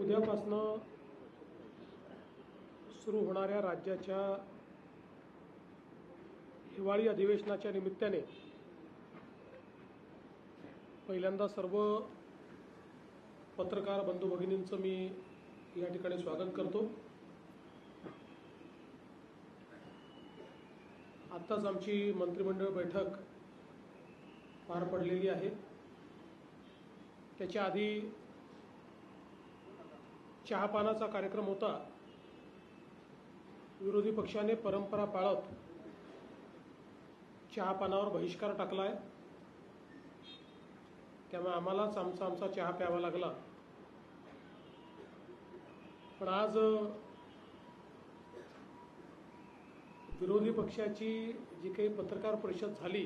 उद्यापासनं सुरू होणाऱ्या राज्याच्या हिवाळी अधिवेशनाच्या निमित्ताने पहिल्यांदा सर्व पत्रकार बंधू भगिनींचं मी या ठिकाणी स्वागत करतो। आत्ताच आमची मंत्रिमंडळ बैठक पार पडलेली आहे। त्याच्या आधी चहापानाचा कार्यक्रम होता। विरोधी पक्षाने परंपरा पाळत चहापानावर बहिष्कार टाकला आहे, त्यामुळे आम्हालाच आमचा चहा प्यावा लागला। पण आज विरोधी पक्षाची जी काही पत्रकार परिषद झाली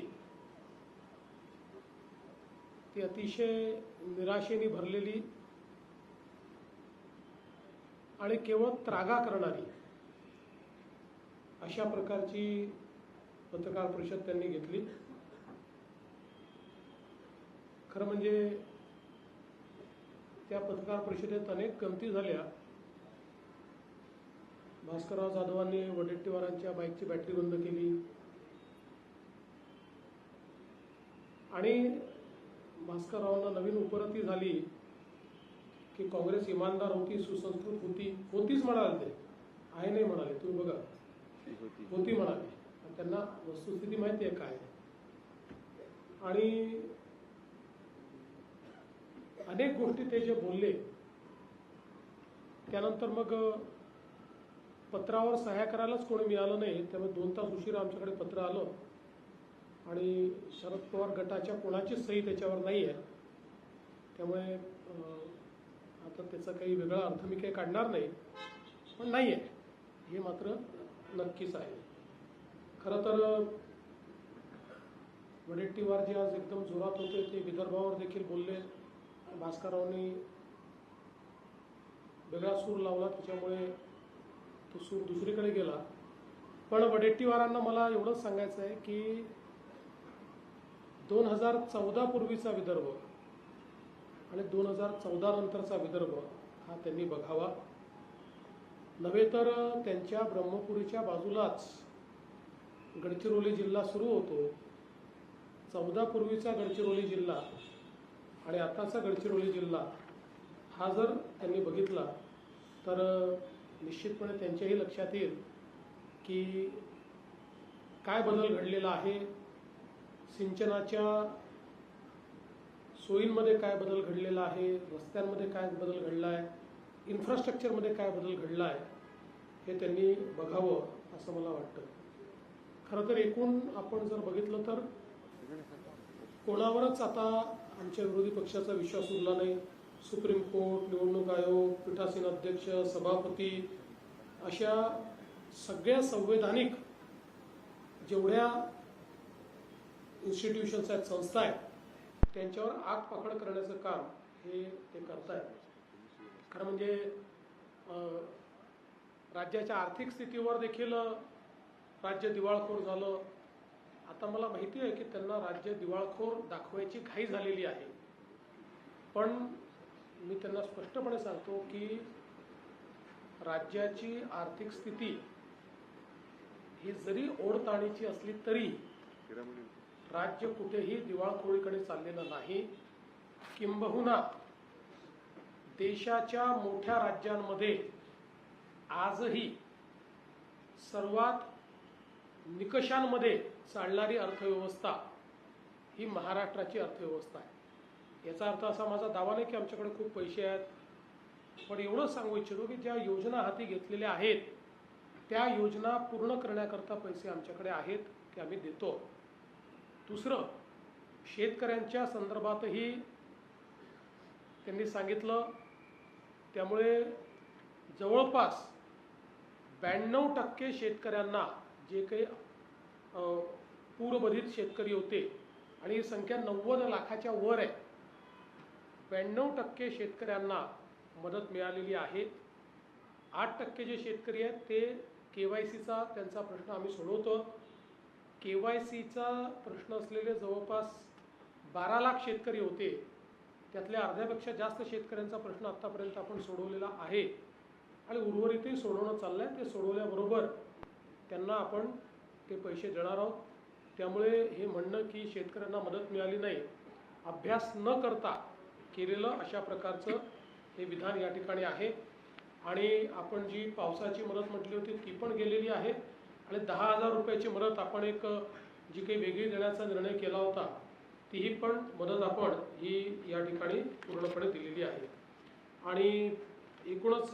ती अतिशय निराशेने भरलेली आणि केवळ त्रागा करणारी अशा प्रकारची पत्रकार परिषद त्यांनी घेतली। खरं म्हणजे त्या पत्रकार परिषदेत अनेक गमती झाल्या। भास्करराव जाधवांनी वडेट्टीवारांच्या बाईकची बॅटरी बंद केली आणि भास्कररावांना नवीन उपरती झाली की काँग्रेस इमानदार होती, सुसंस्कृत होतीच म्हणाले, ते आहे नाही म्हणाले, तुम्ही बघा होती म्हणाले। त्यांना वस्तुस्थिती माहिती आहे काय। आणि अनेक गोष्टी ते जे बोलले त्यानंतर मग पत्रावर सह्या करायलाच कोणी मिळालं नाही, त्यामुळे 2 तास उशिरा आमच्याकडे पत्र आलं आणि शरद पवार गटाच्या कोणाचीच सही त्याच्यावर नाही आहे। त्यामुळे आता त्याचा काही वेगळा अर्थ मी काही काढणार नाही, पण नाही आहे हे मात्र नक्कीच आहे। खरं तर वडेट्टीवार जे आज एकदम जोरात होते ते विदर्भावर देखील बोलले। भास्कररावांनी वेगळा सूर लावला, त्याच्यामुळे तो सूर दुसरीकडे गेला। पण वडेट्टीवारांना मला एवढंच सांगायचं आहे की 2014 पूर्वीचा विदर्भ आणि 2014 नंतरचा विदर्भ हा त्यांनी बघावा। नव्हे तर त्यांच्या ब्रह्मपुरीच्या बाजूलाच गडचिरोली जिल्हा सुरू होतो। 14 पूर्वीचा गडचिरोली जिल्हा आणि आताचा गडचिरोली जिल्हा हा जर त्यांनी बघितला तर निश्चितपणे त्यांच्याही लक्षात येईल की काय बदल घडलेला आहे, सिंचनाच्या सोयींमध्ये काय बदल घडलेला आहे, रस्त्यांमध्ये काय बदल घडला आहे, इन्फ्रास्ट्रक्चरमध्ये काय बदल घडला आहे, हे त्यांनी बघावं असं मला वाटतं। खरं तर एकूण आपण जर बघितलं तर कोणावरच आता आमच्या विरोधी पक्षाचा विश्वास उरला नाही। सुप्रीम कोर्ट, निवडणूक आयोग, पीठासीन अध्यक्ष, सभापती अशा सगळ्या संवैधानिक जेवढ्या इन्स्टिट्यूशन्स आहेत, संस्था आहेत, त्यांच्यावर आग पकड करण्याचं काम हे ते करतायत। खरं म्हणजे राज्याच्या आर्थिक स्थितीवर देखील राज्य दिवाळखोर झालं। आता मला माहिती आहे की त्यांना राज्य दिवाळखोर दाखवायची घाई झालेली आहे, पण मी त्यांना स्पष्टपणे सांगतो की राज्याची आर्थिक स्थिती ही जरी ओढताणीची असली तरी राज्य कुठेही दिवाळखोरीकडे चाललेलं नाही। किंबहुना देशाच्या मोठ्या राज्यांमध्ये आजही सर्वात निकषांमध्ये चालणारी अर्थव्यवस्था ही महाराष्ट्राची अर्थव्यवस्था आहे। याचा अर्थ असा माझा दावा नाही की आमच्याकडे खूप पैसे आहेत, पण एवढंच सांगू इच्छितो की ज्या योजना हाती घेतलेल्या आहेत त्या योजना पूर्ण करण्याकरता पैसे आमच्याकडे आहेत की आम्ही देतो। दुसरं, शेतकऱ्यांच्या संदर्भातही त्यांनी सांगितलं, त्यामुळे जवळपास 92% शेतकऱ्यांना, जे काही पूरबाधित शेतकरी होते आणि ही संख्या 90 लाखाच्या वर आहे, 92% शेतकऱ्यांना मदत मिळालेली आहे। 8% जे शेतकरी आहेत ते KYCचा त्यांचा प्रश्न आम्ही सोडवतो। KYCचा प्रश्न असलेले जवळपास 12 लाख शेतकरी होते, त्यातल्या अर्ध्यापेक्षा जास्त शेतकऱ्यांचा प्रश्न आत्तापर्यंत आपण सोडवलेला आहे आणि उर्वरितही सोडवणं चाललं आहे. ते सोडवल्याबरोबर त्यांना आपण ते पैसे देणार आहोत. त्यामुळे हे म्हणणं की शेतकऱ्यांना मदत मिळाली नाही, अभ्यास न करता केलेलं अशा प्रकारचं हे विधान या ठिकाणी आहे. आणि आपण जी पावसाची मदत म्हटली होती ती पण गेलेली आहे आणि 10,000 रुपयाची मदत आपण एक जी काही वेगळी देण्याचा निर्णय केला होता तीही पण मदत आपण ही या ठिकाणी पूर्णपणे दिलेली आहे. आणि एकूणच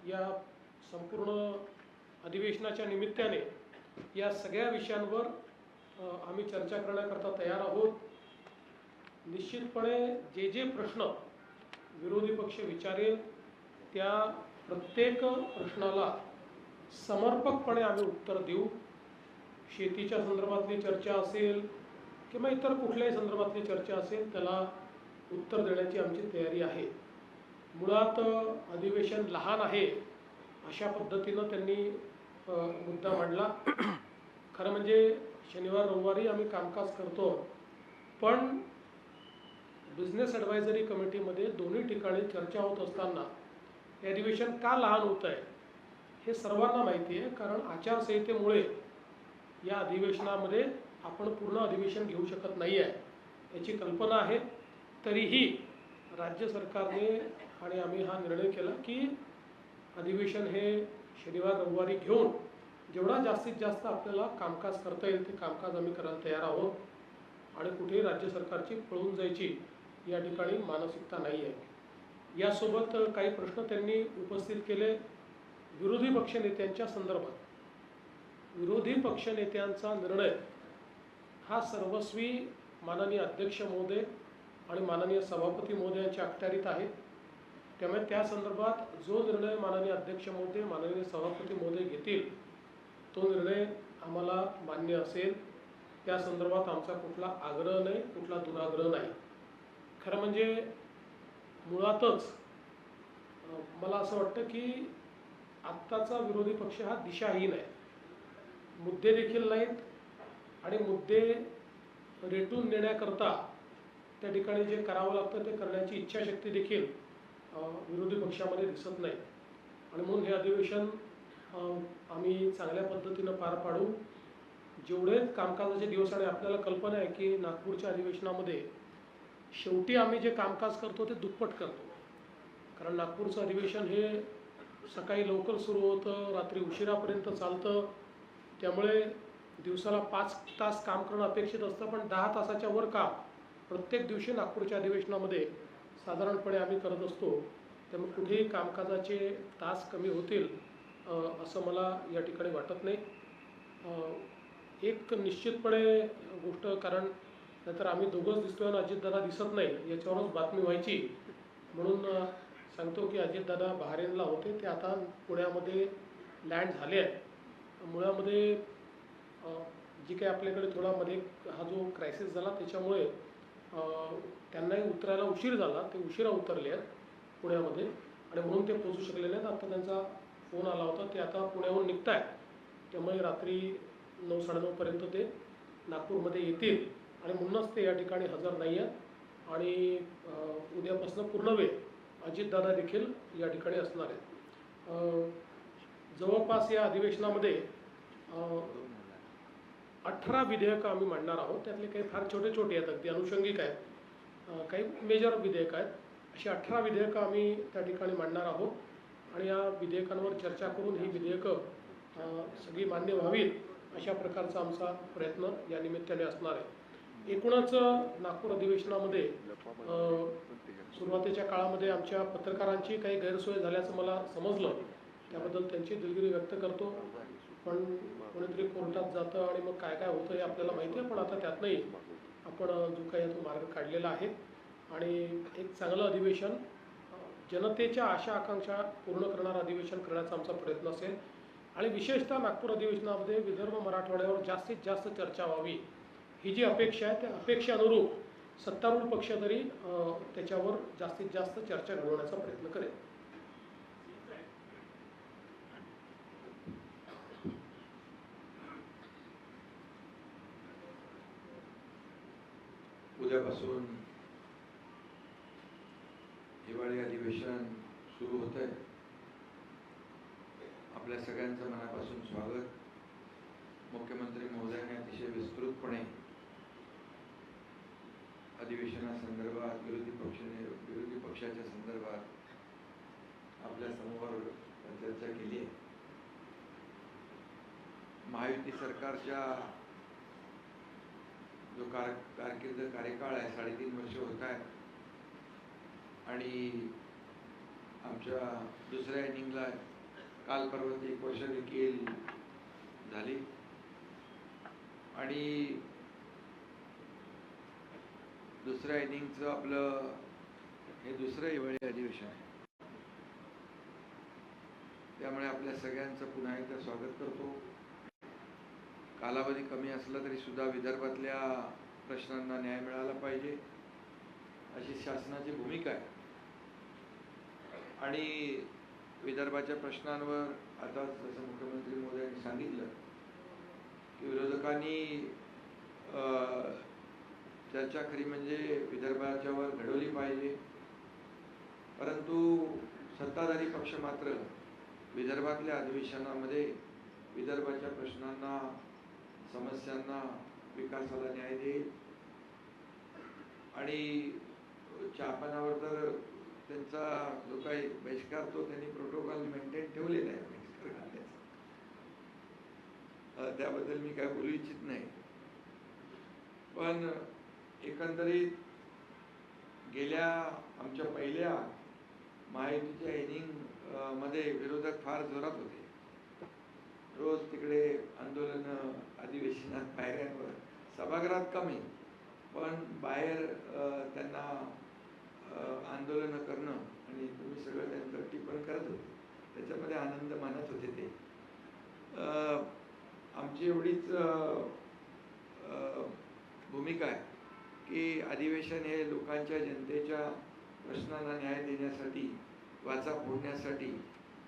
या संपूर्ण अधिवेशनाच्या निमित्ताने या सगळ्या विषयांवर आम्ही चर्चा करण्याकरता तयार आहोत. निश्चितपणे जे जे प्रश्न विरोधी पक्ष विचारेल त्या प्रत्येक प्रश्नाला समर्पकपणे आम्ही उत्तर देऊ. शेतीच्या संदर्भातली चर्चा असेल किंवा इतर कुठल्याही संदर्भातली चर्चा असेल त्याला उत्तर देण्याची आमची तयारी आहे. मुळात अधिवेशन लहान आहे अशा पद्धतीनं त्यांनी मुद्दा मांडला. खरं म्हणजे शनिवार रविवारी आम्ही कामकाज करतो, पण बिझनेस ॲडवायझरी कमिटीमध्ये दोन्ही ठिकाणी चर्चा होत असताना हे अधिवेशन का लहान होत आहे हे सर्वांना माहिती आहे. कारण आचारसंहितेमुळे या अधिवेशनामध्ये आपण पूर्ण अधिवेशन घेऊ शकत नाही आहे याची कल्पना आहे. तरीही राज्य सरकारने आणि आम्ही हा निर्णय केला की अधिवेशन हे शनिवार रविवारी घेऊन जेवढा जास्तीत जास्त आपल्याला कामकाज करता येईल ते कामकाज आम्ही करायला तयार आहोत. आणि कुठेही राज्य सरकारची पळून जायची या ठिकाणी मानसिकता नाही आहे. यासोबत काही प्रश्न त्यांनी उपस्थित केले विरोधी पक्षनेत्यांच्या संदर्भात. विरोधी पक्षनेत्यांचा निर्णय हा सर्वस्वी माननीय अध्यक्ष महोदय आणि माननीय सभापती महोदयांच्या अखत्यारीत आहे. त्यामुळे त्या संदर्भात जो निर्णय माननीय अध्यक्ष महोदय माननीय सभापती महोदय घेतील तो निर्णय आम्हाला मान्य असेल. त्या संदर्भात आमचा कुठला आग्रह नाही, कुठला दुराग्रह नाही. खरं म्हणजे मुळातच मला असं वाटतं की आत्ताचा विरोधी पक्ष हा दिशाहीन आहे. मुद्दे देखील नाहीत आणि मुद्दे रेटून नेण्याकरता त्या ठिकाणी जे करावं लागतं ते करण्याची इच्छाशक्ती देखील विरोधी पक्षामध्ये दिसत नाही. आणि म्हणून हे अधिवेशन आम्ही चांगल्या पद्धतीनं पार पाडू. जेवढे कामकाजाचे दिवस आणि आपल्याला कल्पना आहे की नागपूरच्या अधिवेशनामध्ये शेवटी आम्ही जे कामकाज करतो ते दुप्पट करतो. कारण नागपूरचं अधिवेशन हे सकाळी लवकर सुरू होतं, रात्री उशिरापर्यंत चालतं. त्यामुळे दिवसाला 5 तास काम करणं अपेक्षित असतं, पण 10 तासाच्या वर काम प्रत्येक दिवशी नागपूरच्या अधिवेशनामध्ये साधारणपणे आम्ही करत असतो. त्यामुळे कुठेही कामकाजाचे तास कमी होतील असं मला या ठिकाणी वाटत नाही. एक निश्चितपणे गोष्ट, कारण नाहीतर आम्ही दोघंच दिसतोय आणि अजितदादा दिसत नाही याच्यावरच बातमी व्हायची, म्हणून सांगतो की अजितदादा बहारेनला होते, ते आता पुण्यामध्ये लँड झाले आहेत. मुळामध्ये जी काही आपल्याकडे थोडा मध्ये हा जो क्रायसिस झाला त्याच्यामुळे त्यांनाही उतरायला उशीर झाला, ते उशिरा उतरले आहेत पुण्यामध्ये आणि म्हणून ते पोहोचू शकले नाहीत. आता त्यांचा फोन आला होता, ते आता पुण्याहून निघत आहेत. त्यामुळे रात्री 9-9:30 पर्यंत ते नागपूरमध्ये येतील आणि म्हणूनच ते या ठिकाणी हजर नाही आहेत. आणि उद्यापासून पूर्ण वेळ अजितदादा देखील या ठिकाणी असणार आहेत. जवळपास या अधिवेशनामध्ये 18 विधेयकं आम्ही मांडणार आहोत. त्यातले काही फार छोटे छोटे आहेत, अगदी अनुषंगिक आहेत, काही मेजर विधेयकं आहेत. अशी 18 विधेयकं आम्ही त्या ठिकाणी मांडणार आहोत आणि या विधेयकांवर चर्चा करून ही विधेयकं सगळी मान्य व्हावीत अशा प्रकारचा आमचा प्रयत्न या निमित्ताने असणार आहे. एकूणच नागपूर अधिवेशनामध्ये सुरुवातीच्या काळामध्ये आमच्या पत्रकारांची काही गैरसोय झाल्याचं मला समजलं, त्याबद्दल त्यांची दिलगिरी व्यक्त करतो. पण कोणीतरी कोर्टात जातं आणि मग काय काय होतं हे आपल्याला माहिती आहे, पण आता त्यातनंही आपण जो काही तो मार्ग काढलेला आहे आणि एक चांगलं अधिवेशन, जनतेच्या आशा आकांक्षा पूर्ण करणारं अधिवेशन करण्याचा आमचा प्रयत्न असेल. आणि विशेषतः नागपूर अधिवेशनामध्ये विदर्भ मराठवाड्यावर जास्तीत जास्त चर्चा व्हावी ही जी अपेक्षा आहे त्या अपेक्षेअनुरूप सत्तारूढ पक्ष तरी त्याच्यावर जास्तीत जास्त चर्चा घडवण्याचा प्रयत्न करेल. उद्यापासून अधिवेशन सुरू होत आहे. आपल्या सगळ्यांचं मनापासून स्वागत. मुख्यमंत्री महोदयांनी अतिशय विस्तृतपणे अधिवेशनासंदर्भात विरोधी पक्षाच्या संदर्भात आपल्या समोर चर्चा केली आहे. महायुती सरकारच्या जो कार्यकाळ आहे 3.5 वर्ष होत आहे आणि आमच्या दुसऱ्या इनिंगला काल परवा 1 वर्ष देखील झाली आणि दुसऱ्या इनिंगचं आपलं हे दुसरं हिवाळी अधिवेशन आहे. त्यामुळे आपल्या सगळ्यांचं पुन्हा एकदा स्वागत करतो. कालावधी कमी असला तरी सुद्धा विदर्भातल्या प्रश्नांना न्याय मिळाला पाहिजे अशी शासनाची भूमिका आहे आणि विदर्भाच्या प्रश्नांवर आता जसं मुख्यमंत्री महोदयांनी सांगितलं की विरोधकांनी चर्चा खरी म्हणजे विदर्भाच्यावर घडवली पाहिजे, परंतु सत्ताधारी पक्ष मात्र विदर्भातल्या अधिवेशनामध्ये विदर्भाच्या प्रश्नांना, समस्यांना, विकासाला न्याय देईल आणि चहापानावर तर त्यांचा जो काही बहिष्कार तो त्यांनी प्रोटोकॉल मेंटेन ठेवलेला आहे बहिष्कार घालण्याचा, त्याबद्दल मी काय बोलू इच्छित नाही. पण एकंदरीत गेल्या आमच्या पहिल्या महायुतीच्या इनिंग मध्ये विरोधक फार जोरात होते. रोज तिकडे आंदोलन, अधिवेशनात, पायऱ्यांवर, सभागृहात कमी, पण बाहेर त्यांना आंदोलन करणं आणि तुम्ही सगळं त्यांचं टिप्पण करत होते, त्याच्यामध्ये आनंद मानत होते. ते आमची एवढीच भूमिका आहे की अधिवेशन हे लोकांच्या, जनतेच्या प्रश्नांना न्याय देण्यासाठी, वाचा फोडण्यासाठी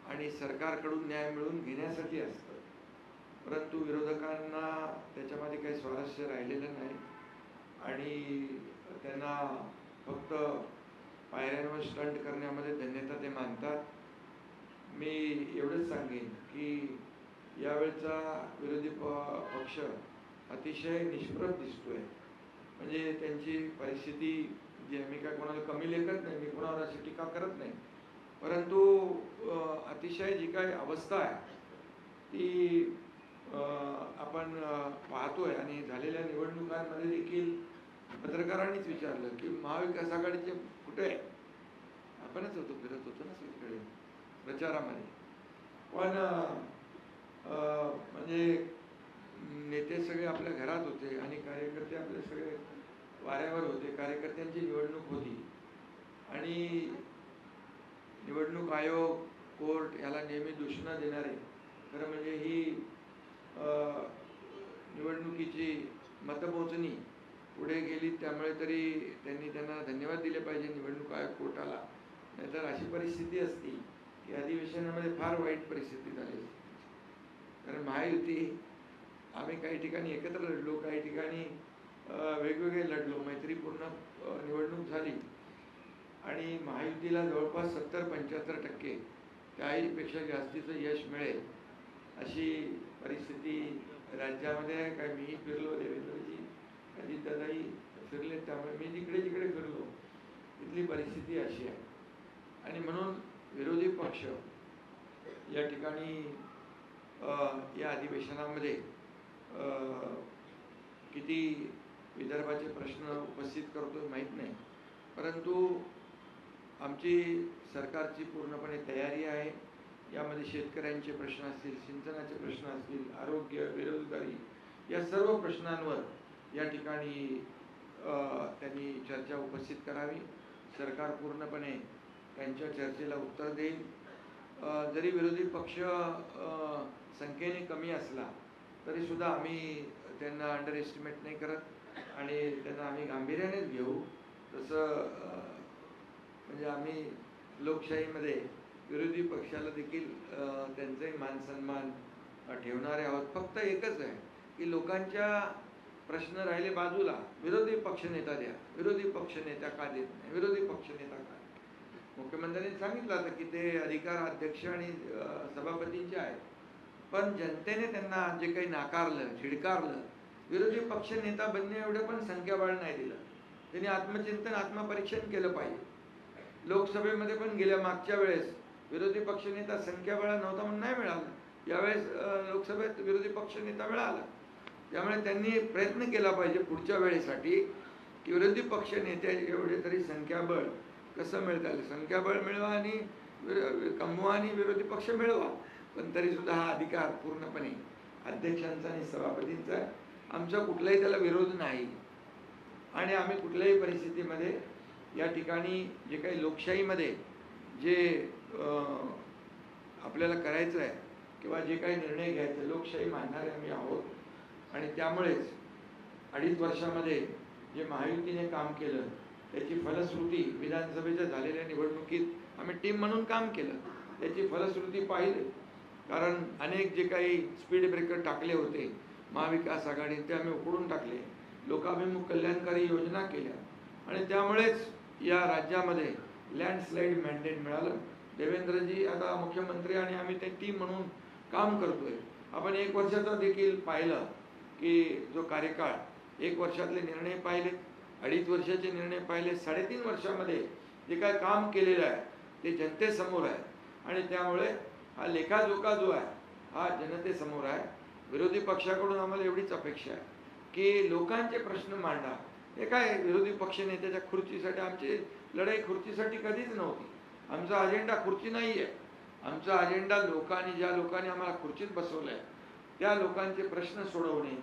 आणि सरकारकडून न्याय मिळवून घेण्यासाठी असतं. परंतु विरोधकांना त्याच्यामध्ये काही स्वारस्य राहिलेलं नाही आणि त्यांना फक्त पायऱ्यांवर स्टंट करण्यामध्ये धन्यता ते मानतात. मी एवढंच सांगेन की यावेळचा विरोधी पक्ष अतिशय निष्प्रभ दिसतोय. म्हणजे त्यांची परिस्थिती, जी मी काय कोणाला कमी लेखत नाही, मी कोणावर अशी टीका करत नाही, परंतु अतिशय जी काही अवस्था आहे ती आपण पाहतोय. आणि झालेल्या निवडणुकांमध्ये देखील पत्रकारांनीच विचारलं की महाविकास आघाडीचे कुठे आहे, आपणच फिरत होतो ना सगळीकडे प्रचारामध्ये, पण म्हणजे नेते सगळे आपल्या घरात होते आणि कार्यकर्ते आपले सगळे वाऱ्यावर होते. कार्यकर्त्यांची निवडणूक होती आणि निवडणूक आयोग, कोर्ट याला नेहमी दूषणं देणारे, खरं म्हणजे ही निवडणुकीची मतमोजणी पुढे गेली, त्यामुळे तरी त्यांना धन्यवाद दिले पाहिजे निवडणूक आयोग, कोर्टाला. नाहीतर अशी परिस्थिती असती की अधिवेशनामध्ये फार वाईट परिस्थिती झाली असती. कारण महायुती आम्ही काही ठिकाणी एकत्र लढलो, काही ठिकाणी वेगवेगळे लढलो, मैत्रीपूर्ण निवडणूक झाली आणि महायुतीला जवळपास 70-75% त्याहीपेक्षा जास्तीचं यश मिळेल अशी परिस्थिती राज्यामध्ये आहे. काय मीही फिरलो, देवेंद्रजी, अजितदादाही फिरले, त्यामुळे मी जिकडे जिकडे फिरलो तिथली परिस्थिती अशी आहे. आणि म्हणून विरोधी पक्ष या ठिकाणी या अधिवेशनामध्ये किती विदर्भाचे प्रश्न उपस्थित करतो माहीत नाही, परंतु आमची सरकारची पूर्णपणे तयारी आहे. यामध्ये शेतकऱ्यांचे प्रश्न असतील, सिंचनाचे प्रश्न असतील, आरोग्य, बेरोजगारी, या सर्व प्रश्नांवर या ठिकाणी त्यांनी चर्चा उपस्थित करावी. सरकार पूर्णपणे त्यांच्या चर्चेला उत्तर देईल. जरी विरोधी पक्ष संख्येने कमी असला तरी सुद्धा आम्ही त्यांना अंडर एस्टिमेट नाही करत आणि त्यांना आम्ही गांभीर्यानेच घेऊ. तसं म्हणजे आम्ही लोकशाहीमध्ये विरोधी पक्षाला देखील त्यांचाही मान सन्मान ठेवणारे आहोत. फक्त एकच आहे की लोकांच्या प्रश्न राहिले बाजूला, विरोधी पक्षनेता द्या, विरोधी पक्षनेता का देत नाही, विरोधी पक्षनेता का. मुख्यमंत्र्यांनी सांगितलं होतं की ते अधिकार अध्यक्ष आणि सभापतींचे आहेत. पण जनतेने त्यांना जे काही नाकारलं, झिडकारलं, विरोधी पक्ष नेता बनणे एवढं पण संख्याबळ नाही दिलं. त्यांनी आत्मचिंतन, आत्मपरीक्षण केलं पाहिजे. लोकसभेमध्ये पण गेल्या मागच्या वेळेस विरोधी पक्षनेता संख्याबळ नव्हता म्हणून नाही मिळालं. यावेळेस लोकसभेत विरोधी पक्षनेता मिळाला. त्यामुळे त्यांनी प्रयत्न केला पाहिजे पुढच्या वेळेसाठी की विरोधी पक्ष नेते एवढे तरी संख्याबळ कसं मिळता येईल. संख्याबळ मिळवा आणि कमवा आणि विरोधी पक्ष मिळवा. पण तरी सुद्धा हा अधिकार पूर्णपणे अध्यक्षांचा आणि सभापतींचा आहे. आमचा कुठलाही त्याला विरोध नाही आणि आम्ही कुठल्याही परिस्थितीमध्ये या ठिकाणी जे काही लोकशाहीमध्ये जे आपल्याला करायचं आहे किंवा जे काही निर्णय घ्यायचे, लोकशाही मानणारे आम्ही आहोत आणि त्यामुळेच 2.5 वर्षामध्ये जे महायुतीने काम केलं त्याची फलश्रुती विधानसभेच्या झालेल्या निवडणुकीत आम्ही टीम म्हणून काम केलं, त्याची फलश्रुती पाहिली. कारण अनेक जे काही स्पीड ब्रेकर टाकले होते महाविकास आघाडीने ते आम्ही उखडून टाकले, लोकाभिमुख कल्याणकारी योजना केल्या आणि त्यामुळेच या राज्यामध्ये लँडस्लाईड मॅन्डेट मिळालं. देवेंद्रजी आता मुख्यमंत्री आणि आम्ही ते टीम म्हणून काम करतोय. आपण 1 वर्षाचा देखील पाहिलं की जो कार्यकाळ, 1 वर्षातले निर्णय पाहिले, 2.5 वर्षाचे निर्णय पाहिले, 3.5 वर्षामध्ये जे काय काम केलेलं आहे ते जनतेसमोर आहे आणि त्यामुळे हा लेखाजोखा जो आहे हा जनतेसमोर आहे. विरोधी पक्षाकडून आम्हाला एवढीच अपेक्षा आहे की लोकांचे प्रश्न मांडा. हे काय विरोधी पक्ष नेत्याच्या खुर्चीसाठी, आमची लढाई खुर्चीसाठी कधीच नव्हती. आमचा अजेंडा खुर्ची नाही आहे. आमचा अजेंडा लोकांनी, ज्या लोकांनी आम्हाला खुर्चीत बसवलं आहे त्या लोकांचे प्रश्न सोडवणे,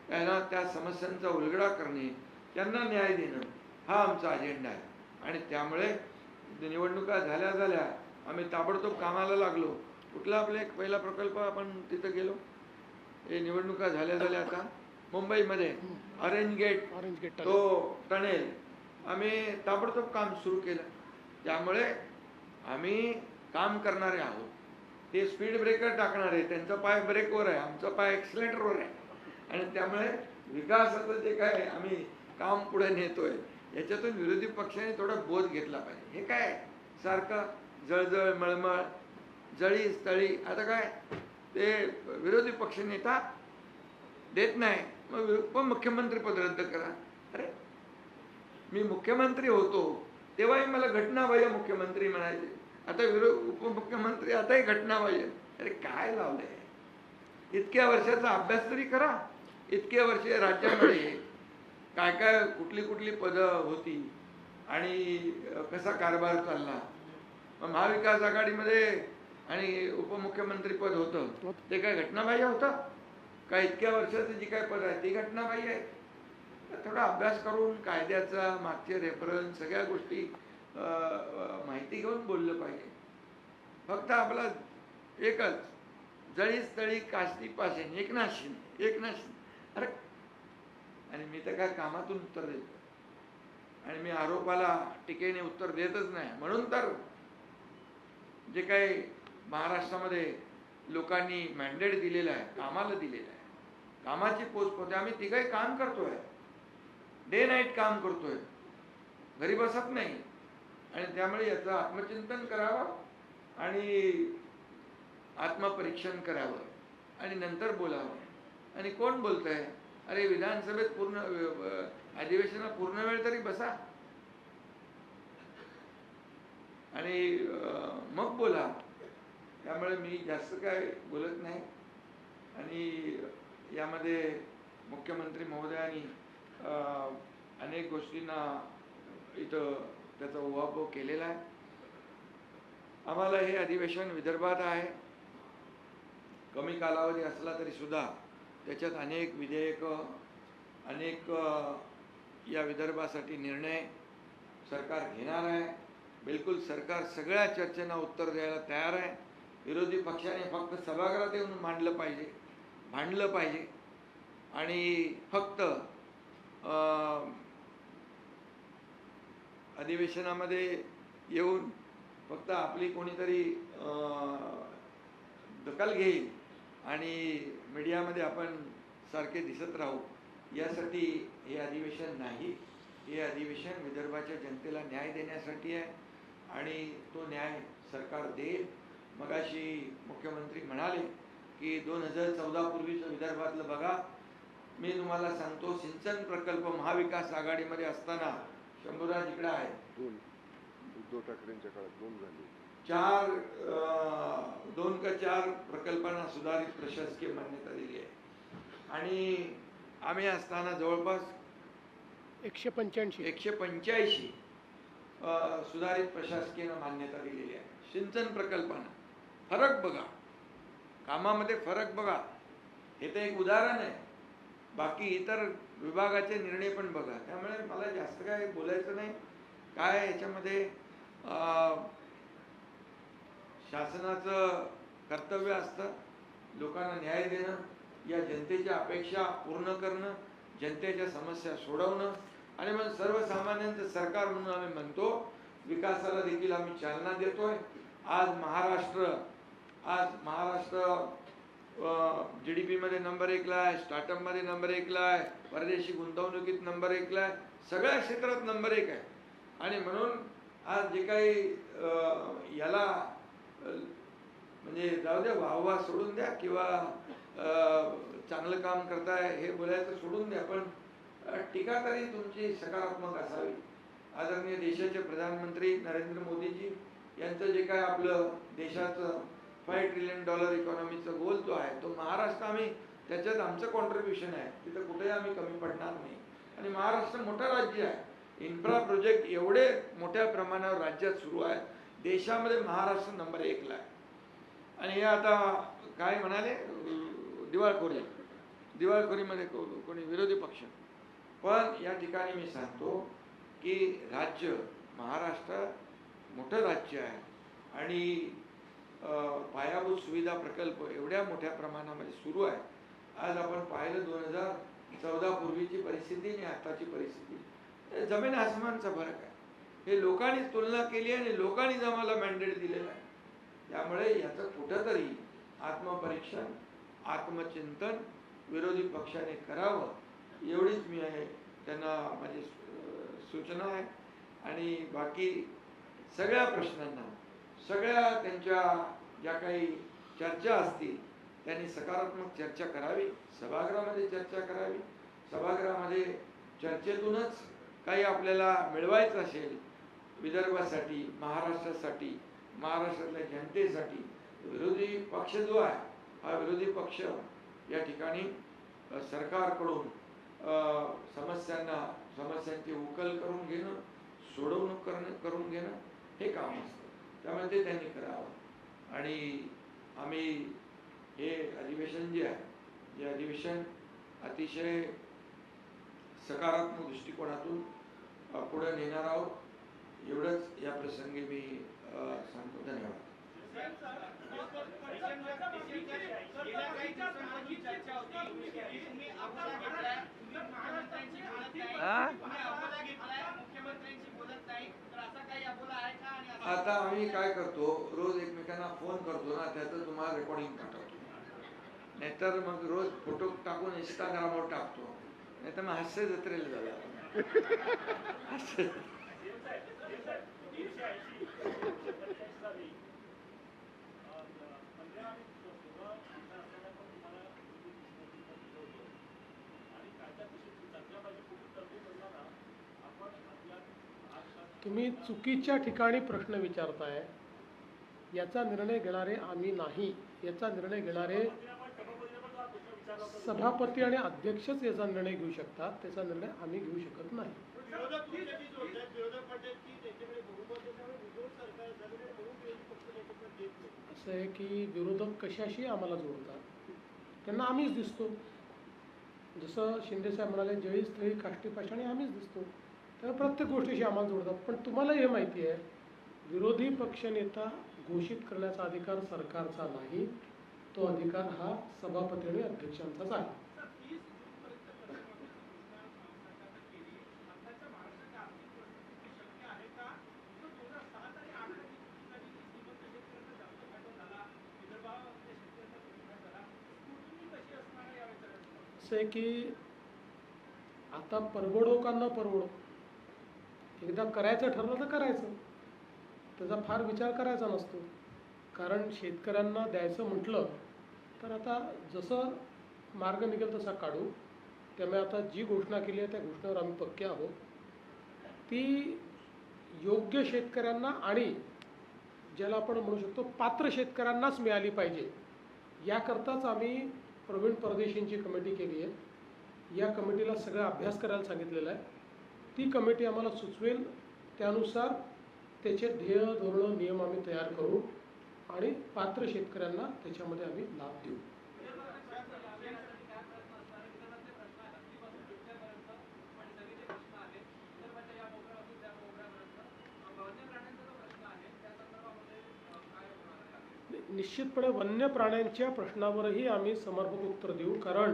त्यांना त्या समस्यांचा उलगडा करणे, त्यांना न्याय देणं हा आमचा अजेंडा आहे. आणि त्यामुळे निवडणुका झाल्या आम्ही ताबडतोब कामाला लागलो. कुठला आपला एक पहिला प्रकल्प आपण तिथं गेलो, हे निवडणुका झाल्या आता मुंबईमध्ये ऑरेंज गेट तो टनेल आम्ही ताबडतोब काम सुरू केलं. त्यामुळे आम्ही काम करणारे आहोत. ते स्पीड ब्रेकर टाकणारे, त्यांचा पाय ब्रेकवर आहे, आमचा पाय एक्सिलेटरवर आहे आणि त्यामुळे विकासाचं जे काय आम्ही काम पुढे नेतोय याच्यातून विरोधी पक्षाने थोडा बोध घेतला पाहिजे. हे काय सारखं जळजळ मळमळ जळी स्थळी, आता काय ते विरोधी पक्षनेता देत नाही मग उपमुख्यमंत्री पद रद्द करा. अरे मी मुख्यमंत्री होतो तेव्हाही मला घटनाबाह्य मुख्यमंत्री म्हणायचे, आता उपमुख्यमंत्री आताही घटनाबाह्य. अरे काय लावलंय? इतक्या वर्षाचा अभ्यास तरी करा. इतक्या वर्ष राज्यामध्ये काय काय कुठली पदं होती आणि कसा कारभार चालला. महाविकास आघाडीमध्ये आणि उपमुख्यमंत्री पद होतं ते काय घटनाबाह्य होतं का? इतक्या वर्षाचं जी काय पद आहे ती घटनाबाह्य आहे. थोडा अभ्यास करून कायद्याचा मागचे रेफरन्स सगळ्या गोष्टी माहिती घेऊन बोललं पाहिजे. फक्त आपला एकच जळीस तळी काष्टी पासेन एकनाथ शिंदे. अरे आणि मी तर काय कामातून उत्तर देतो आणि मी आरोपाला टीकेने उत्तर देतच नाही. म्हणून तर जे काही महाराष्ट्रामध्ये लोकांनी मॅन्डेट दिलेलं आहे, कामाला दिलेलं आहे, कामाची पोस्ट होते. आम्ही तिघही काम करतोय, डे नाईट काम करतोय, घरी बसत नाही. आणि त्यामुळे याचं आत्मचिंतन करावं आणि आत्मपरीक्षण करावं आणि नंतर बोलावं. आणि कोण बोलतंय? अरे विधानसभेत पूर्ण अधिवेशनात पूर्ण वेळ तरी बसा आणि मग बोला. त्यामुळे मी जास्त काय बोलत नाही आणि यामध्ये मुख्यमंत्री महोदयांनी अनेक गोष्टींना इथं त्याचा उहापोह केलेला आहे. आम्हाला हे अधिवेशन विदर्भात आहे. कमी कालावधी असला तरी सुद्धा त्याच्यात अनेक विधेयकं, अनेक या विदर्भासाठी निर्णय सरकार घेणार आहे. बिलकुल सरकार सगळ्या चर्चेला उत्तर द्यायला तयार आहे. विरोधी पक्षाने फक्त सभागृहात येऊन भांडलं पाहिजे आणि फक्त अधिवेशनामध्ये येऊन फक्त आपली कोणीतरी दखल घेईल आणि मीडियामध्ये आपण सारखे दिसत राहू, यासाठी हे अधिवेशन नाही. हे अधिवेशन विदर्भाच्या जनतेला न्याय देण्यासाठी आहे. आणि तो न्याय सरकार देईल. मगाशी मुख्यमंत्री म्हणाले की 2014 पूर्वीचं विदर्भातलं बघा. मी तुम्हाला सांगतो, सिंचन प्रकल्प महाविकास आघाडीमध्ये असताना शंभूराज इकडे आहे, उद्धव ठाकरेंच्या काळात 2 झाले. 2 का 4 प्रकल्पांना सुधारित प्रशासकीय मान्यता दिली आहे. आणि आम्ही असताना जवळपास 185 सुधारित प्रशासकीय मान्यता दिलेली आहे. सिंचन प्रकल्पांना फरक बघा, कामामध्ये फरक बघा. हे तर एक उदाहरण आहे, बाकी इतर विभागाचे निर्णय पण बघा. त्यामुळे मला जास्त काय बोलायचं नाही. काय याच्यामध्ये शासनाचं कर्तव्य असतं लोकांना न्याय देणं, या जनतेच्या अपेक्षा पूर्ण करणं, जनतेच्या समस्या सोडवणं, आणि मग सर्वसामान्यांचं सरकार म्हणून आम्ही म्हणतो. विकासाला देखील आम्ही चालना देतोय. आज महाराष्ट्र GDP मध्ये नंबर 1 ला आहे, स्टार्टअप मध्ये नंबर 1 ला आहे, परदेशी गुंतवणुकीत नंबर 1 ला आहे, सगळ्या क्षेत्रात नंबर 1 आहे. आणि म्हणून आज जे काही याला म्हणजे जाऊ द्या, वाहवा सोडून द्या किंवा चांगलं काम करताय हे बोलायचं सोडून द्या, पण टीका तरी तुमची सकारात्मक असावी. आदरणीय देशाचे प्रधानमंत्री नरेंद्र मोदीजी यांचं जे काय आपलं देशाचं $5 ट्रिलियन इकॉनॉमीचं गोल जो आहे, तो महाराष्ट्र, आम्ही त्याच्यात आमचं कॉन्ट्रीब्युशन आहे. तिथं कुठेही आम्ही कमी पडणार नाही. आणि महाराष्ट्र मोठं राज्य आहे. इन्फ्रा प्रोजेक्ट एवढे मोठ्या प्रमाणावर राज्यात सुरू आहे. देशामध्ये महाराष्ट्र नंबर 1 ला आहे. आणि हे आता काय म्हणाले, दिवाळखोरीमध्ये कोणी विरोधी पक्ष. पण या ठिकाणी मी सांगतो की राज्य महाराष्ट्र मोठं राज्य आहे आणि पायाभूत सुविधा प्रकल्प एवढ्या मोठ्या प्रमाणामध्ये सुरू आहे. आज आपण पाहिलं 2014 पूर्वीची परिस्थिती आणि आताची परिस्थिती, जमीन आसमानचा फरक आहे. हे लोकांनी तुलना केली आणि लोकांनीच आम्हाला मॅन्डेट दिलेलं आहे. त्यामुळे याचं कुठंतरी आत्मपरीक्षण, आत्मचिंतन विरोधी पक्षाने करावं, एवढीच मी त्यांना माझी सूचना आहे. आणि बाकी सगळ्या प्रश्नांना, सगळ्या त्यांच्या ज्या काही चर्चा असतील त्यांनी सकारात्मक चर्चा करावी, सभागृहामध्ये चर्चा करावी. सभागृहामध्ये चर्चेतूनच काही आपल्याला मिळवायचं असेल विदर्भासाठी, महाराष्ट्रासाठी, महाराष्ट्रातल्या जनतेसाठी, विरोधी पक्ष जो आहे हा विरोधी पक्ष या ठिकाणी सरकारकडून समस्यांची उकल करून घेणं, सोडवणूक करून घेणं हे काम असतं. त्यामुळे ते त्यांनी करावं. आणि आम्ही हे अधिवेशन जे आहे, हे अधिवेशन अतिशय सकारात्मक दृष्टिकोनातून पुढे नेणार आहोत. एवढंच या प्रसंगी मी सांगतो. धन्यवाद. आता आम्ही काय करतो, रोज एकमेकांना फोन करतो ना, त्याचं तुम्हाला रेकॉर्डिंग पाठवतो. नाहीतर मग रोज फोटो टाकून इंस्टाग्रामवर टाकतो, नाहीतर मग हास्य जत्रेला झाला. तुम्ही चुकीच्या ठिकाणी प्रश्न विचारताय. याचा निर्णय घेणारे आम्ही नाही. याचा निर्णय घेणारे सभापती आणि अध्यक्षच याचा निर्णय घेऊ शकतात. त्याचा निर्णय आम्ही घेऊ शकत नाही. असं आहे की विरोधक कशाशी आम्हाला जोडतात, त्यांना आम्हीच दिसतो. जसं शिंदेसाहेब म्हणाले, जळी स्थळी काष्टी पाषाणी आम्हीच दिसतो. तर प्रत्येक गोष्टीशी आम्हाला जोडतात. पण तुम्हाला हे माहिती आहे, विरोधी पक्षनेता घोषित करण्याचा अधिकार सरकारचा नाही. तो अधिकार हा सभापती आणि अध्यक्षांचाच आहे. असं आहे की आता परवडो का न परवडो, एकदा करायचं ठरलं तर करायचं. त्याचा फार विचार करायचा नसतो. कारण शेतकऱ्यांना द्यायचं म्हटलं तर आता जसं मार्ग निघेल तसा काढू. त्यामुळे आता जी घोषणा केली आहे त्या घोषणेवर आम्ही पक्के आहोत. ती योग्य शेतकऱ्यांना आणि ज्याला आपण म्हणू शकतो पात्र शेतकऱ्यांनाच मिळाली पाहिजे, याकरताच आम्ही प्रवीण परदेशींची कमिटी केली आहे. या कमिटीला सगळा अभ्यास करायला सांगितलेला आहे. ती कमिटी आम्हाला सुचवेल त्यानुसार त्याचे ध्येय धोरणं नियम आम्ही तयार करू आणि पात्र शेतकऱ्यांना त्याच्यामध्ये आम्ही लाभ देऊ. निश्चितपणे वन्य प्राण्यांच्या प्रश्नावरही आम्ही समर्पक उत्तर देऊ. कारण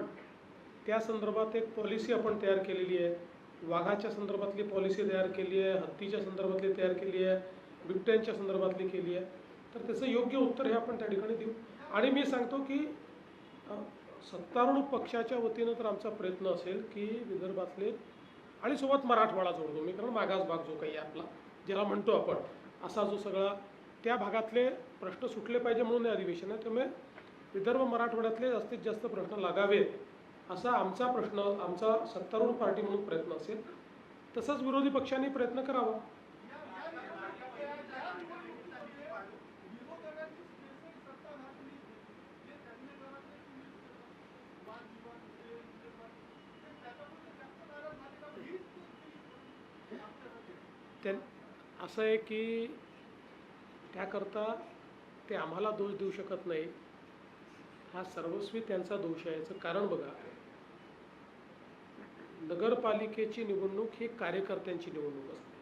त्या संदर्भात एक पॉलिसी आपण तयार केलेली आहे. वाघाच्या संदर्भातली पॉलिसी तयार केली आहे, हत्तीच्या संदर्भातली तयार केली आहे, बिबट्यांच्या संदर्भातली केली आहे. तर त्याचं योग्य उत्तर हे आपण त्या ठिकाणी देऊ. आणि मी सांगतो की सत्तारूढ पक्षाच्या वतीनं तर आमचा प्रयत्न असेल की विदर्भातले आणि सोबत मराठवाडा जोडतो मी, कारण मागास भाग जो काही आपला ज्याला म्हणतो आपण, असा जो सगळा त्या भागातले प्रश्न सुटले पाहिजे म्हणून हे अधिवेशन आहे. त्यामुळे विदर्भ मराठवाड्यातले जास्तीत जास्त प्रश्न लागावेत असा आमचा सत्तारूढ पार्टी म्हणून प्रयत्न असेल. तसंच विरोधी पक्षांनी प्रयत्न करावा. असं आहे की त्याकरता ते आम्हाला दोष देऊ शकत नाही. हा सर्वस्वी त्यांचा दोष आहे. याचं कारण बघा, नगरपालिकेची निवडणूक ही कार्यकर्त्यांची निवडणूक असते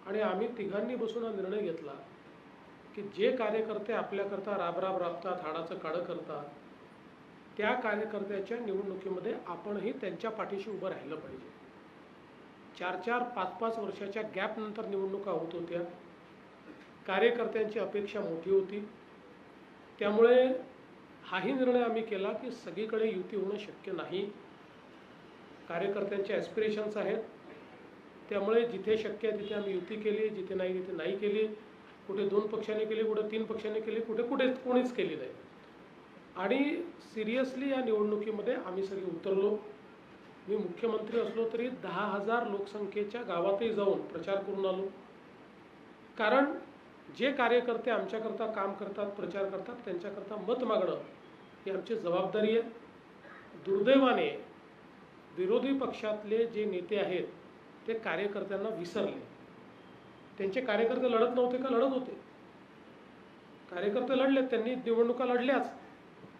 आणि आम्ही तिघांनी बसून हा निर्णय घेतला की जे कार्यकर्ते आपल्याकरता राबतात, हाडाचं काळं करतात, त्या कार्यकर्त्याच्या निवडणुकीमध्ये आपणही त्यांच्या पाठीशी उभं राहिलं पाहिजे. 4-4, 5-5 वर्षाच्या गॅपनंतर निवडणुका होत होत्या. कार्यकर्त्यांची अपेक्षा मोठी होती. त्यामुळे हाही निर्णय आम्ही केला की सगळीकडे युती होणं शक्य नाही. कार्यकर्त्यांचे ॲस्पिरेशन्स आहेत. त्यामुळे जिथे शक्य आहे तिथे आम्ही युती केली, जिथे नाही तिथे नाही केली. कुठे 2 पक्षांनी केली, कुठे 3 पक्षांनी केली, कुठे कोणीच केली नाही. आणि सिरियसली या निवडणुकीमध्ये आम्ही सगळे उतरलो. मी मुख्यमंत्री असलो तरी 10,000 लोकसंख्येच्या गावातही जाऊन प्रचार करून आलो. कारण जे कार्यकर्ते आमच्याकरता काम करतात, प्रचार करतात, त्यांच्याकरता मत मागणं ही आमची जबाबदारी आहे. दुर्दैवाने विरोधी पक्षातले जे नेते आहेत ते कार्यकर्त्यांना विसरले. त्यांचे कार्यकर्ते लढत नव्हते का? लढत होते. कार्यकर्ते लढले, त्यांनी निवडणुका लढल्याच.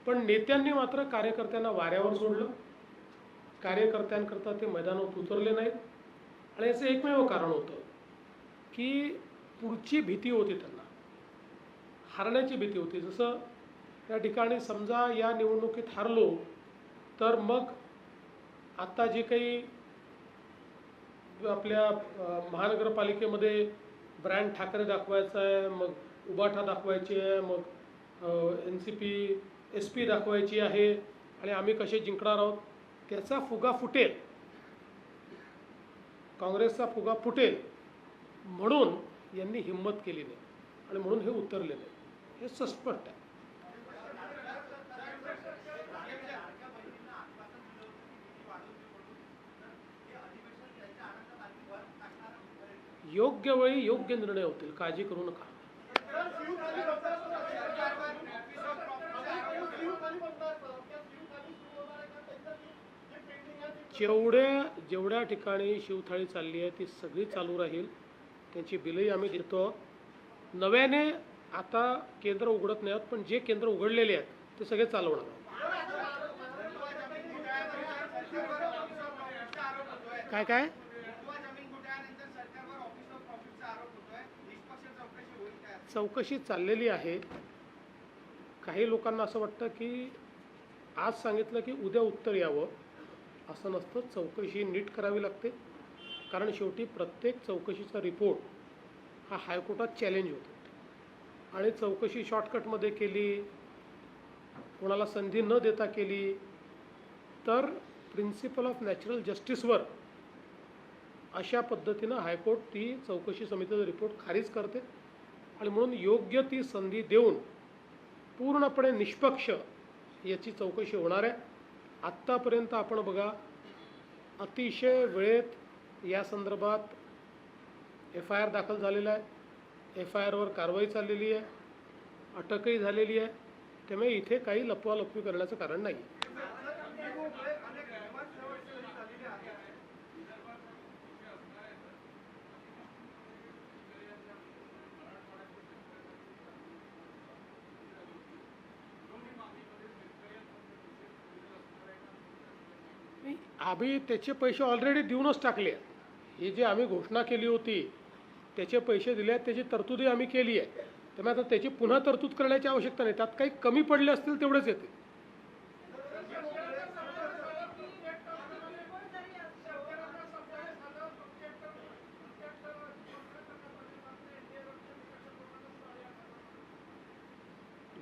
पण नेत्यांनी मात्र कार्यकर्त्यांना वाऱ्यावर सोडलं. कार्यकर्त्यांकरता ते मैदानात उतरले नाहीत. आणि याचं एकमेव कारण होतं की पुढची भीती होती त्यांना, हारण्याची भीती होती. जसं त्या ठिकाणी समजा या निवडणुकीत हारलो तर मग आता जे काही आपल्या महानगरपालिकेमध्ये ब्रँड ठाकरे दाखवायचा आहे, मग उबाठा दाखवायची आहे, मग NCP SP दाखवायची आहे आणि आम्ही कसे जिंकणार आहोत, त्याचा फुगा फुटेल, काँग्रेसचा फुगा फुटेल म्हणून यांनी हिंमत केली नाही आणि म्हणून हे उतरले नाही. हे सस्पष्ट आहे. योग्य वेळी योग्य निर्णय होतील, काळजी करू नका. जेवढ्या ठिकाणी शिवथाळी चालली आहे ती सगळी चालू राहील. त्यांची बिलही आम्ही देतो. नव्याने आता केंद्र उघडत नाही आहोत, पण जे केंद्र उघडलेले आहेत ते सगळे चालवणार. काय चौकशी चाललेली आहे. काही लोकांना असं वाटतं की आज सांगितलं की उद्या उत्तर यावं, असं नसतं. चौकशी नीट करावी लागते. कारण शेवटी प्रत्येक चौकशीचा रिपोर्ट हा हायकोर्टात चॅलेंज होतो आणि चौकशी शॉर्टकटमध्ये केली, कोणाला संधी न देता केली तर प्रिन्सिपल ऑफ नॅचरल जस्टिसवर अशा पद्धतीनं हायकोर्ट ती चौकशी समितीचा रिपोर्ट खारिज करते आणि म्हणून योग्य ती संधी देऊन पूर्णपणे निष्पक्ष याची चौकशी होणार आहे. आत्तापर्यंत आपण बघा अतिशय वेळेत या संदर्भात FIR दाखल झालेला आहे, FIRवर कारवाई चाललेली आहे, अटकही झालेली आहे. त्यामुळे इथे काही लपवालपवी करण्याचं कारण नाही. आम्ही त्याचे पैसे ऑलरेडी देऊनच टाकले आहेत. हे जे आम्ही घोषणा केली होती त्याचे पैसे दिले आहेत, त्याची तरतुदी आम्ही केली आहे. त्यामुळे आता त्याची पुन्हा तरतूद करण्याची आवश्यकता नाही. त्यात काही कमी पडले असतील तेवढेच येते.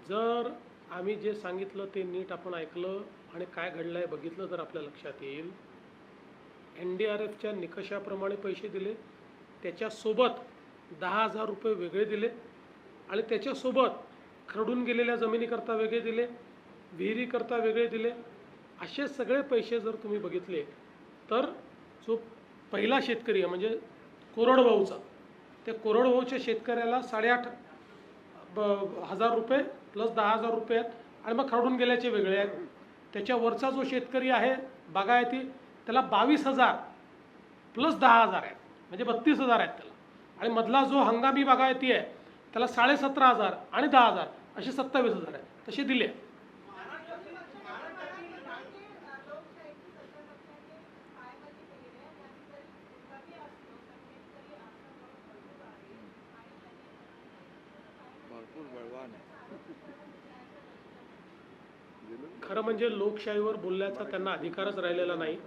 जर आम्ही जे सांगितलं ते नीट आपण ऐकलं आणि काय घडलं आहे बघितलं तर आपल्या लक्षात येईल. NDRFच्या निकषाप्रमाणे पैसे दिले, त्याच्यासोबत 10,000 रुपये वेगळे दिले आणि त्याच्यासोबत खरडून गेलेल्या जमिनीकरता वेगळे दिले, विहिरीकरता वेगळे दिले. असे सगळे पैसे जर तुम्ही बघितले तर जो पहिला शेतकरी आहे म्हणजे कोरडवाहूचा, त्या कोरडवाहूच्या शेतकऱ्याला 8,500 रुपये प्लस 10,000 रुपये आहेत आणि मग खरडून गेल्याचे वेगळे आहेत. त्याच्यावरचा जो शेतकरी आहे बागायती त्याला 22,000 प्लस 10,000 आहेत म्हणजे 32,000 आहेत त्याला. आणि मधला जो हंगामी बागायती आहे त्याला 17,500 आणि 10,000 असे 27,000 आहेत. तसे दिले. भरपूर बळवान आहे. खरं म्हणजे लोकशाहीवर बोलण्याचा त्यांना अधिकारच राहिलेला नाही.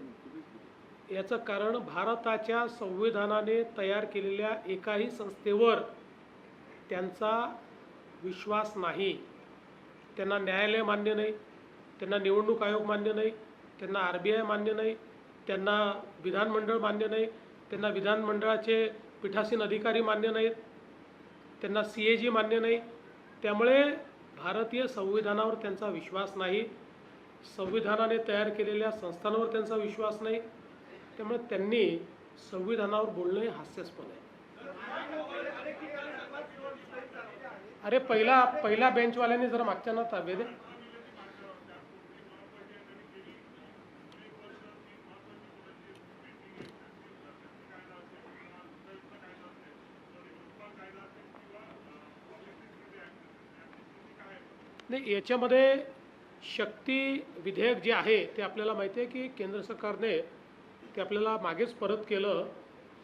याचं कारण भारताच्या संविधानाने तयार केलेल्या एकाही संस्थेवर त्यांचा विश्वास नाही. त्यांना न्यायालय मान्य नाही, त्यांना निवडणूक आयोग मान्य नाही, त्यांना RBI मान्य नाही, त्यांना विधानमंडळ मान्य नाही, त्यांना विधानमंडळाचे पीठासीन अधिकारी मान्य नाहीत, त्यांना CAG मान्य नाही. त्यामुळे भारतीय संविधानावर त्यांचा विश्वास नाही, संविधानाने तयार केलेल्या संस्थांवर त्यांचा विश्वास नाही. त्यामुळे त्यांनी संविधानावर बोलणं हे हास्यास्पद आहे. अरे पहिल्या बेंचवाल्यांनी जर मागच्यांना ताबे दे. नाही, याच्यामध्ये शक्ती विधेयक जे आहे ते आपल्याला माहिती आहे की केंद्र सरकारने ते आपल्याला मागेच परत केलं.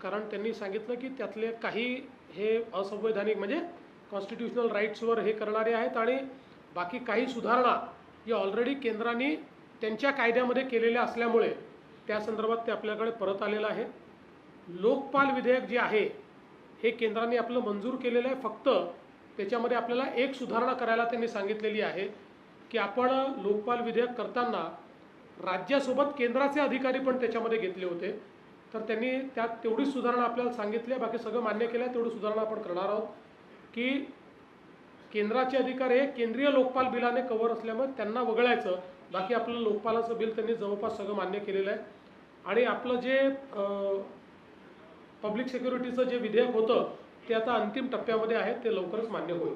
कारण त्यांनी सांगितलं की त्यातले काही हे असंवैधानिक म्हणजे कॉन्स्टिट्युशनल राईट्सवर हे करणारे आहेत आणि बाकी काही सुधारणा या ऑलरेडी केंद्राने त्यांच्या कायद्यामध्ये केलेल्या असल्यामुळे त्या संदर्भात ते आपल्याकडे परत आलेलं आहे. लोकपाल विधेयक जे आहे हे केंद्राने आपलं मंजूर केलेलं आहे. फक्त त्याच्यामध्ये आपल्याला एक सुधारणा करायला त्यांनी सांगितलेली आहे की आपण लोकपाल विधेयक करताना राज्यासोबत केंद्राचे अधिकारी पण त्याच्यामध्ये घेतले होते. तर त्यांनी त्यात तेवढीच सुधारणा आपल्याला सांगितली आहे. बाकी सगळं मान्य केलं आहे. तेवढी सुधारणा आपण करणार आहोत की केंद्राचे अधिकारी हे केंद्रीय लोकपाल बिलाने कव्हर असल्यामुळे त्यांना वगळायचं. बाकी आपलं लोकपालाचं बिल त्यांनी जवळपास सगळं मान्य केलेलं आहे. आणि आपलं जे पब्लिक सिक्युरिटीचं जे विधेयक होतं ते आता अंतिम टप्प्यामध्ये आहे, ते लवकरच मान्य होईल.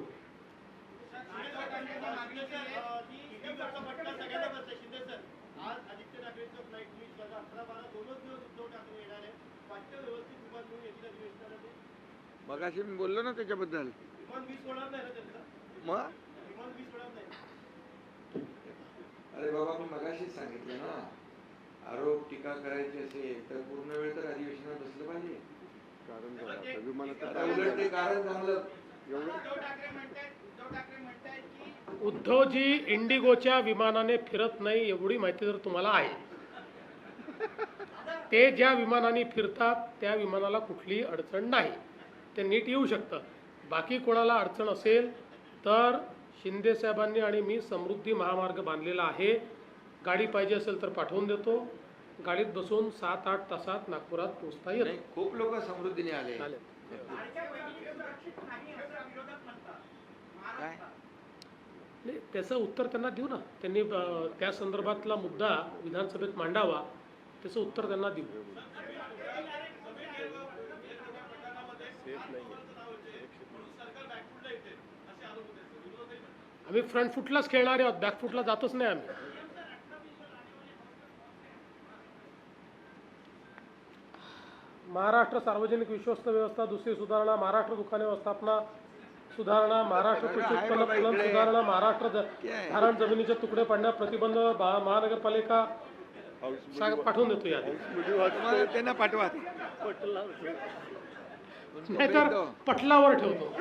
मगाशी मी बोललो ना त्याच्याबद्दल. मग अरे बाबा मी मगाशीच सांगितलं ना, आरोप टीका करायची असेल तर पूर्ण वेळ तर अधिवेशनात बसलं पाहिजे. कारण झालं विमानाचं आता उलट ते कारण चांगलं. उद्धवजी इंडिगोच्या विमानाने फिरत नाही एवढी माहिती जर तुम्हाला आहे. ते ज्या विमानाने फिरतात त्या विमानाला कुठलीही अडचण नाही, ते नीट येऊ शकतं. बाकी कोणाला अडचण असेल तर शिंदे साहेबांनी आणि मी समृद्धी महामार्ग बांधलेला आहे. गाडी पाहिजे असेल तर पाठवून देतो, गाडीत बसून 7-8 तासात नागपुरात पोहोचता येईल. नाही, खूप लोक समृद्धीने आले. आले. काय नाही, त्याचं उत्तर त्यांना देऊ ना. त्यांनी त्या संदर्भातला मुद्दा विधानसभेत मांडावा, त्याचं उत्तर त्यांना देऊ. आम्ही फ्रंट फुटलाच खेळणारे आहोत, बॅक फुटला जातच नाही आम्ही. महाराष्ट्र सार्वजनिक विश्वस्त व्यवस्था दुसरी सुधारणा, महाराष्ट्र दुकाने व्यवस्थापना सुधारणा, महाराष्ट्र कृषी उत्पन्न फलन सुधारणा, महाराष्ट्र धारण जमिनीचे तुकडे पाडण्यास प्रतिबंध, महानगरपालिका पाठवून देतो यादी. तुम्हाला त्यांना पाठवा. नाहीतर पटलावर ठेवतो.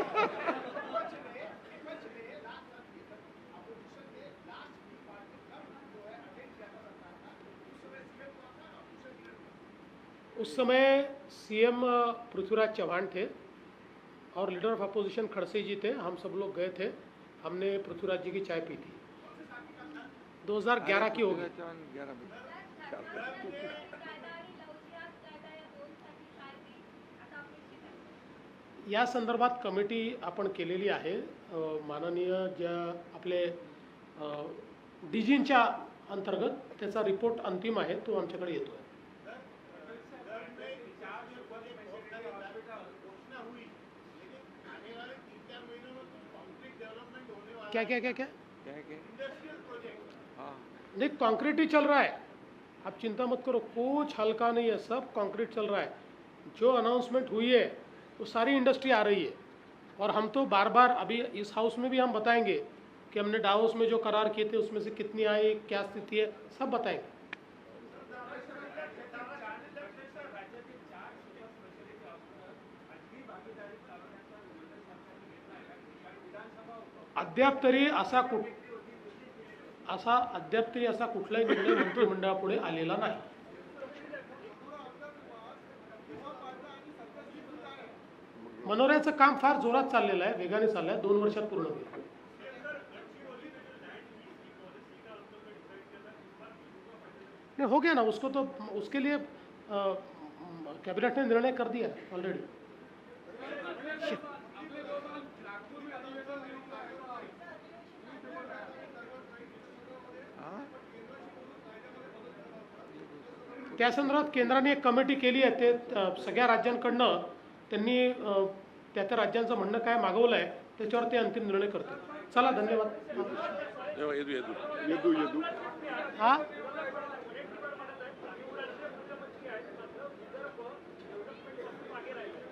उस समय सीएम पृथ्वीराज चौहान थे और लीडर ऑफ अपोजिशन खड़से जी थे. हम सब लोग गए थे, हमने पृथ्वीराज जी की चाय पी थी. 2011 की होगी. या संदर्भात कमिटी आपण केलेली आहे. माननीय ज्या आपले डीजींच्या अंतर्गत त्याचा रिपोर्ट अंतिम आहे, तो आमच्याकडे येतो आहे. क्या क्या क्या क्या नहीं, कंक्रीट ही चल रहा है, आप चिंता मत करो, कुछ हल्का नहीं है, सब कंक्रीट चल रहा है. जो अनाउंसमेंट हुई है वो सारी इंडस्ट्री आ रही है. और हम तो बार बार अभी इस हाउस में भी हम बताएंगे कि हमने डाउस में जो करार किए थे उसमें से कितनी आई, क्या स्थिति है, सब बताएंगे. अद्याप तरी असा कुठलाही निर्णय मंत्रिमंडळापुढे आलेला नाही. मनोऱ्याचं काम फार जोरात चाललेलं आहे, वेगाने चाललंय, 2 वर्षात पूर्ण होईल. नहीं, हो गया ना, उसको तो उसके लिए कैबिनेट ने निर्णय कर दिया ऑलरेडी. त्या संदर्भात केंद्राने एक कमिटी केली आहे. ते सगळ्या राज्यांकडनं त्यांनी त्या त्या राज्यांचं म्हणणं काय मागवलं आहे त्याच्यावर ते अंतिम निर्णय करतील. चला, धन्यवाद. हा,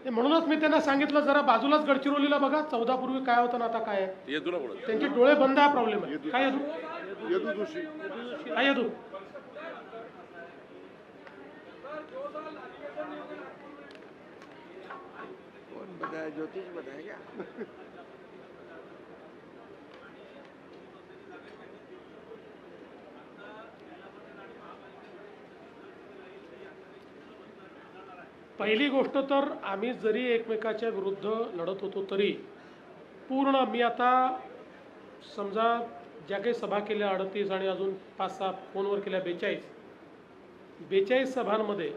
म्हणूनच मी त्यांना सांगितलं जरा बाजूलाच गडचिरोलीला बघा, 14 पूर्वी काय होतं ना आता काय आहे. त्यांचे डोळे बंद आहे, प्रॉब्लेम आहे. काय यदू काय यदू बताया, ज्योतिष बताया क्या? पहिली गोष्ट तर आम्ही जरी एकमेकाच्या विरुद्ध लढत होतो तरी पूर्ण मी आता समजा ज्या काही सभा केल्या 38 आणि अजून 5-6 फोनवर केल्या 42 सभांमध्ये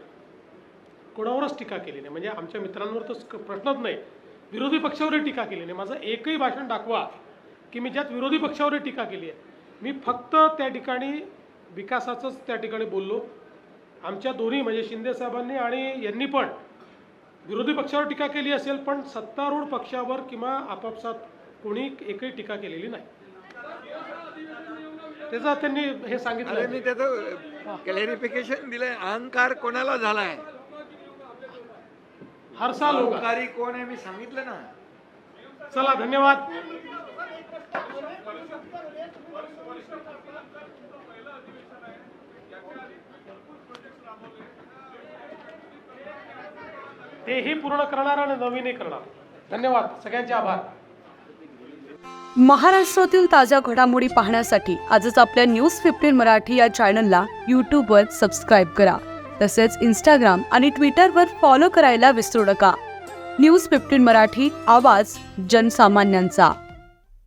कोणावरच टीका केली नाही. म्हणजे आमच्या मित्रांवर तर प्रश्नच नाही, विरोधी पक्षावरही टीका केली नाही. माझं एकही भाषण दाखवा की मी ज्यात विरोधी पक्षावरही टीका केली आहे. मी फक्त त्या ठिकाणी विकासाचंच त्या ठिकाणी बोललो. आमच्या दोन्ही म्हणजे शिंदे साहेबांनी आणि यांनी पण विरोधी पक्षावर टीका केली असेल, पण सत्तारूढ पक्षावर किंवा आपापसात कोणी एकही टीका केलेली नाही. त्याचा त्यांनी हे सांगितलं. मी त्याचं क्लॅरिफिकेशन दिलंय. अहंकार कोणाला झालाय, हर साल होगा. अहंकारी कोण आहे मी सांगितलं ना. चला, धन्यवाद. तेही पूर्ण करणार आणि नवीनही करणार. धन्यवाद, सगळ्यांचे आभार. महाराष्ट्रातील ताज्या घडामोडी पाहण्यासाठी आजच आपल्या न्यूज 15 मराठी या चॅनलला यूट्यूबवर सबस्क्राईब करा. तसेच इंस्टाग्राम आणि ट्विटरवर फॉलो करायला विसरू नका. न्यूज 15 मराठी, आवाज जनसामान्यांचा.